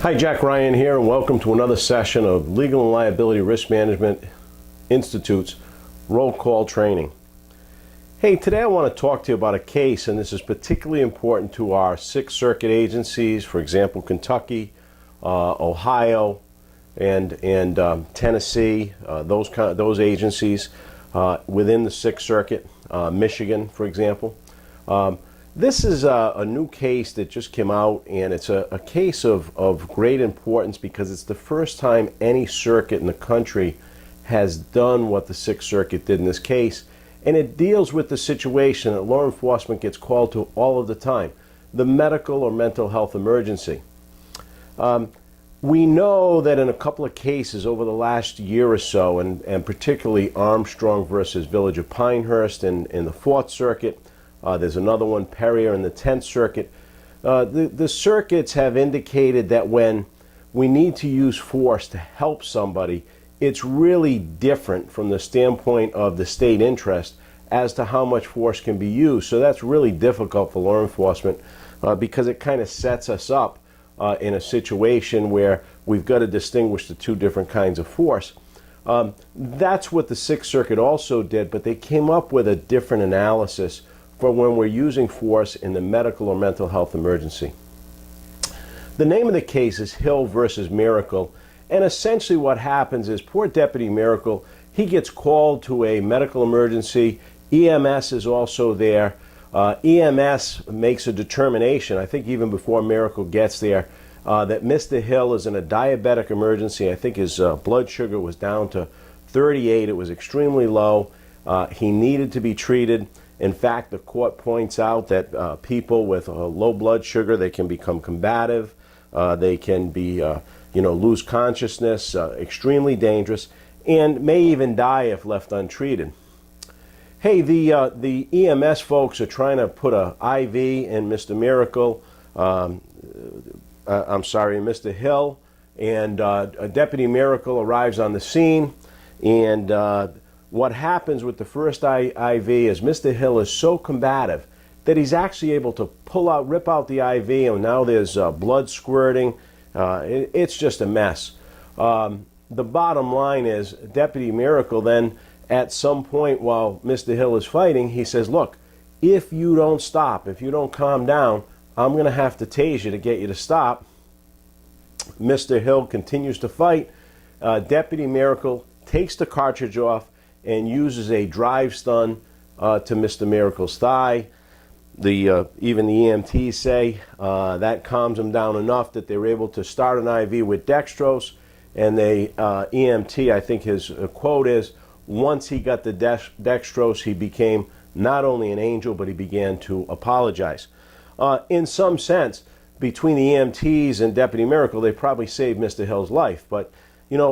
Hi, Jack Ryan here, and welcome to another session of Legal and Liability Risk Management Institute's roll call training. Hey, today I want to talk to you about a case, and this is particularly important to our Sixth Circuit agencies, for example, Kentucky, Ohio, and Tennessee, those agencies within the Sixth Circuit, Michigan, for example. This is a new case that just came out, and it's a case of great importance because it's the first time any circuit in the country has done what the Sixth Circuit did in this case, and it deals with the situation that law enforcement gets called to all of the time, the medical or mental health emergency. We know that in a couple of cases over the last year or so, and particularly Armstrong versus Village of Pinehurst in the Fourth Circuit, there's another one, Perrier, in the 10th Circuit. The circuits have indicated that when we need to use force to help somebody, it's really different from the standpoint of the state interest as to how much force can be used. So that's really difficult for law enforcement because it kind of sets us up in a situation where we've got to distinguish the two different kinds of force. That's what the Sixth Circuit also did, but they came up with a different analysis for when we're using force in the medical or mental health emergency. The name of the case is Hill versus Miracle, and essentially what happens is poor Deputy Miracle, he gets called to a medical emergency. EMS is also there. EMS makes a determination, I think even before Miracle gets there, that Mr. Hill is in a diabetic emergency. I think his blood sugar was down to 38. It was extremely low. He needed to be treated. In fact, the court points out that people with low blood sugar, they can become combative, they can be, lose consciousness, extremely dangerous, and may even die if left untreated. Hey, the EMS folks are trying to put an IV in Mr. Miracle, Mr. Hill, and a Deputy Miracle arrives on the scene, and what happens with the first IV is Mr. Hill is so combative that he's actually able to rip out the IV, and now there's blood squirting. It's just a mess. The bottom line is Deputy Miracle then, at some point while Mr. Hill is fighting, he says, look, if you don't stop, if you don't calm down, I'm going to have to tase you to get you to stop. Mr. Hill continues to fight. Deputy Miracle takes the cartridge off and uses a drive stun to Mr. Miracle's thigh. Even the EMTs say that calms him down enough that they're able to start an IV with dextrose, and the EMT, I think his quote is, once he got the dextrose, he became not only an angel, but he began to apologize. In some sense, between the EMTs and Deputy Miracle, they probably saved Mr. Hill's life, but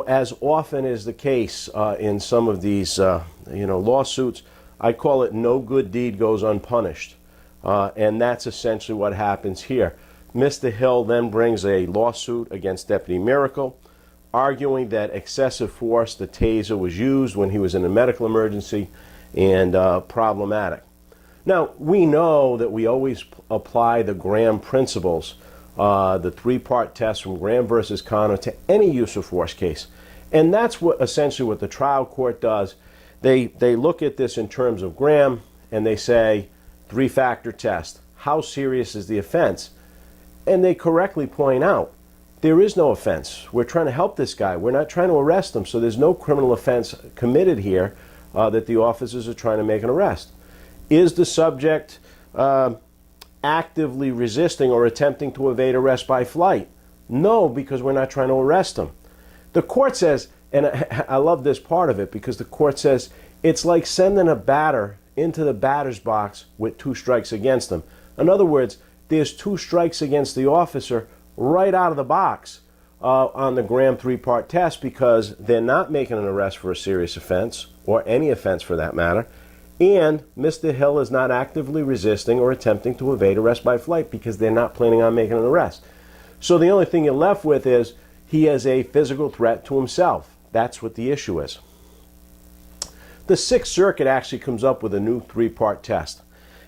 as often is the case in some of these, lawsuits, I call it no good deed goes unpunished. And that's essentially what happens here. Mr. Hill then brings a lawsuit against Deputy Miracle, arguing that excessive force, the taser, was used when he was in a medical emergency and problematic. Now, we know that we always apply the Graham principles, the three-part test from Graham versus Connor, to any use of force case. And that's essentially what the trial court does. They look at this in terms of Graham, and they say, three-factor test. How serious is the offense? And they correctly point out, there is no offense. We're trying to help this guy. We're not trying to arrest him, so there's no criminal offense committed here that the officers are trying to make an arrest. Is the subject actively resisting or attempting to evade arrest by flight? No, because we're not trying to arrest him. The court says, and I love this part of it, because the court says it's like sending a batter into the batter's box with 2 strikes against him. In other words, there's 2 strikes against the officer right out of the box on the Graham three-part test, because they're not making an arrest for a serious offense, or any offense for that matter, and Mr. Hill is not actively resisting or attempting to evade arrest by flight because they're not planning on making an arrest. So the only thing you're left with is he has a physical threat to himself. That's what the issue is. The Sixth Circuit actually comes up with a new 3-part test.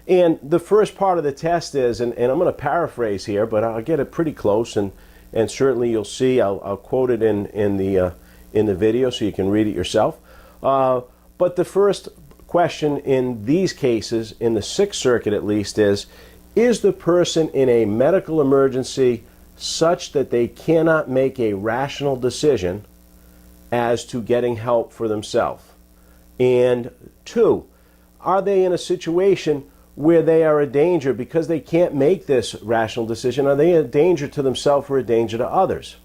And the first part of the test is, and I'm going to paraphrase here, but I'll get it pretty close, and and certainly you'll see, I'll quote it in the video so you can read it yourself. But the first question in these cases, in the Sixth Circuit at least, is the person in a medical emergency such that they cannot make a rational decision as to getting help for themselves? And two, are they in a situation where they are a danger because they can't make this rational decision? Are they a danger to themselves or a danger to others?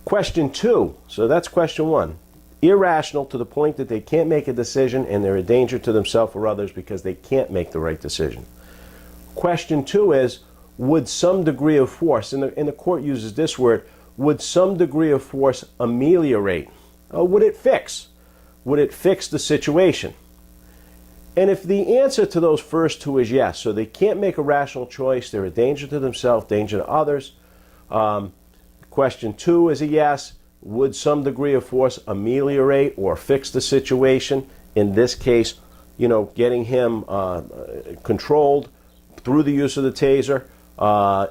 Question two, so that's question one. Irrational to the point that they can't make a decision and they're a danger to themselves or others because they can't make the right decision. Question two is, would some degree of force, and the court uses this word, would some degree of force ameliorate? Would it fix? Would it fix the situation? And if the answer to those first two is yes, so they can't make a rational choice, they're a danger to themselves, danger to others. Question two is a yes. Would some degree of force ameliorate or fix the situation? In this case, getting him controlled through the use of the taser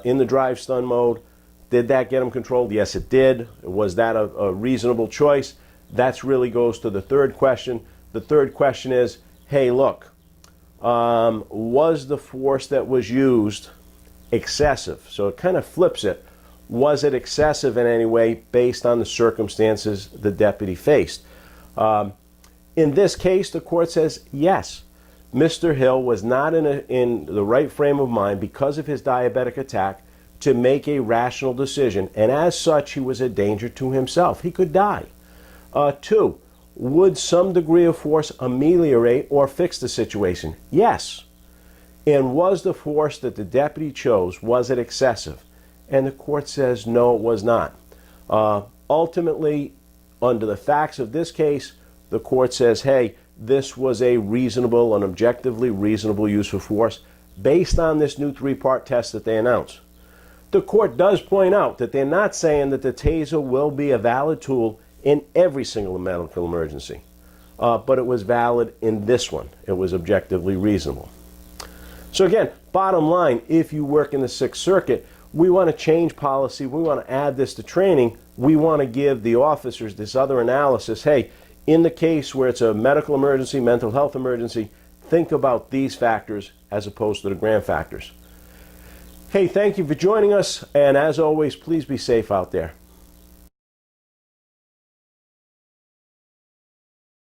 in the drive stun mode. Did that get him controlled? Yes, it did. Was that a reasonable choice? That really goes to the third question. The third question is, hey, look, was the force that was used excessive? So it kind of flips it. Was it excessive in any way based on the circumstances the deputy faced? In this case, the court says yes. Mr. Hill was not in the right frame of mind because of his diabetic attack to make a rational decision, and as such, he was a danger to himself. He could die. Two, would some degree of force ameliorate or fix the situation? Yes. And was the force that the deputy chose, was it excessive? And the court says no, it was not. Ultimately, under the facts of this case, the court says, hey, this was a reasonable and objectively reasonable use of force based on this new three-part test that they announced. The court does point out that they're not saying that the taser will be a valid tool in every single medical emergency, but it was valid in this one. It was objectively reasonable. So again, bottom line, if you work in the Sixth Circuit, we want to change policy. We want to add this to training. We want to give the officers this other analysis. Hey, in the case where it's a medical emergency, mental health emergency, think about these factors as opposed to the grand factors. Hey, thank you for joining us, and as always, please be safe out there.